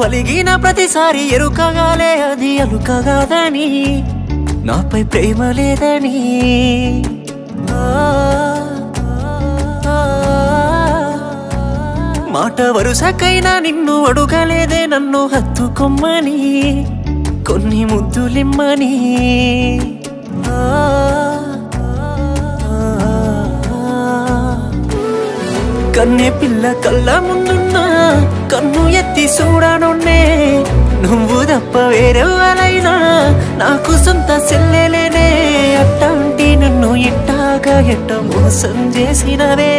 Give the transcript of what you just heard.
అలిగిన ప్రతిసారి ఎరుకగాలే అది అలుకగాదని నాపై ప్రేమ లేదని మాట వరుసకైనా నిన్ను అడుగలేదే నన్ను హత్తుకొమ్మని కొన్ని ముద్దులిమ్మని కన్నే పిల్ల కళ్ళ ముందున్నా కన్ను ఎత్తి చూడనున్నే నువ్వు తప్ప వేరెవ్వరైనా నాకు సొంత చెల్లెలేనే అట్టాంటి నన్ను ఇట్టాగా ఎట్ట మోసం చేసినవే